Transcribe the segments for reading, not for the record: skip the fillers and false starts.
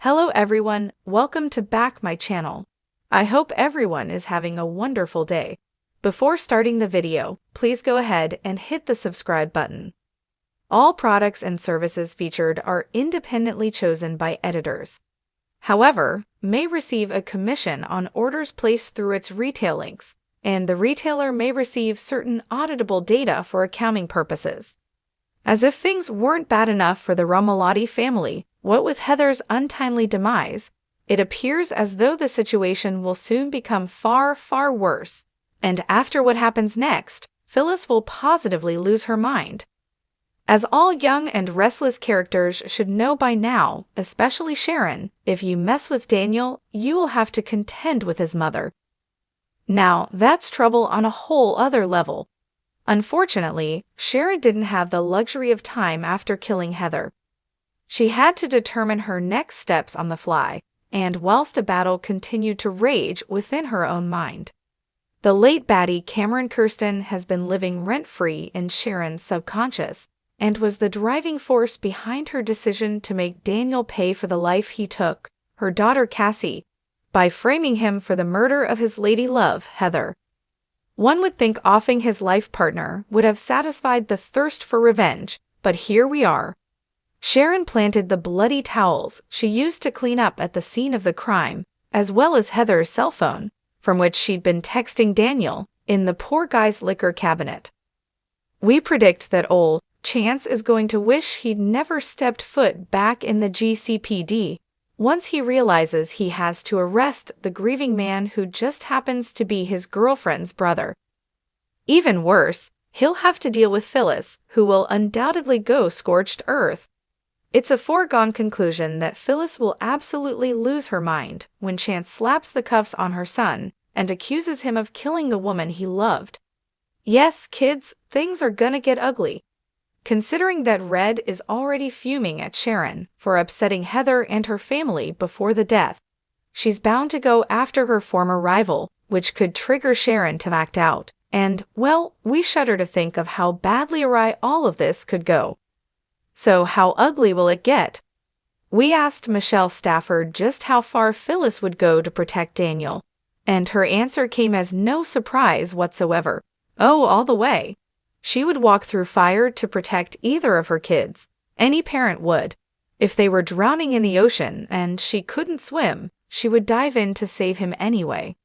Hello everyone, welcome to back my channel. I hope everyone is having a wonderful day. Before starting the video, please go ahead and hit the subscribe button. All products and services featured are independently chosen by editors. However, may receive a commission on orders placed through its retail links, and the retailer may receive certain auditable data for accounting purposes. As if things weren't bad enough for the Romalotti family, what with Heather's untimely demise, it appears as though the situation will soon become far, far worse. And after what happens next, Phyllis will positively lose her mind. As all young and restless characters should know by now, especially Sharon, if you mess with Daniel, you will have to contend with his mother. Now, that's trouble on a whole other level. Unfortunately, Sharon didn't have the luxury of time after killing Heather. She had to determine her next steps on the fly, and whilst a battle continued to rage within her own mind. The late baddie Cameron Kirsten has been living rent-free in Sharon's subconscious, and was the driving force behind her decision to make Daniel pay for the life he took, her daughter Cassie, by framing him for the murder of his lady love, Heather. One would think offing his life partner would have satisfied the thirst for revenge, but here we are. Sharon planted the bloody towels she used to clean up at the scene of the crime, as well as Heather's cell phone, from which she'd been texting Daniel, in the poor guy's liquor cabinet. We predict that old Chance is going to wish he'd never stepped foot back in the GCPD once he realizes he has to arrest the grieving man who just happens to be his girlfriend's brother. Even worse, he'll have to deal with Phyllis, who will undoubtedly go scorched earth. It's a foregone conclusion that Phyllis will absolutely lose her mind when Chance slaps the cuffs on her son and accuses him of killing the woman he loved. Yes, kids, things are gonna get ugly. Considering that Red is already fuming at Sharon for upsetting Heather and her family before the death, she's bound to go after her former rival, which could trigger Sharon to act out. And, well, we shudder to think of how badly awry all of this could go. So how ugly will it get? We asked Michelle Stafford just how far Phyllis would go to protect Daniel, and her answer came as no surprise whatsoever. Oh, all the way. She would walk through fire to protect either of her kids. Any parent would. If they were drowning in the ocean and she couldn't swim, she would dive in to save him anyway.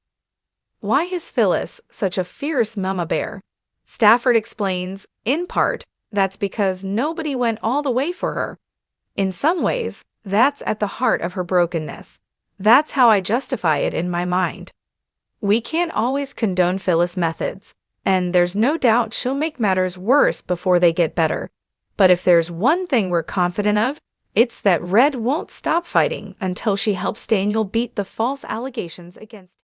Why is Phyllis such a fierce mama bear? Stafford explains, in part, that's because nobody went all the way for her. In some ways, that's at the heart of her brokenness. That's how I justify it in my mind. We can't always condone Phyllis' methods, and there's no doubt she'll make matters worse before they get better. But if there's one thing we're confident of, it's that Red won't stop fighting until she helps Daniel beat the false allegations against him.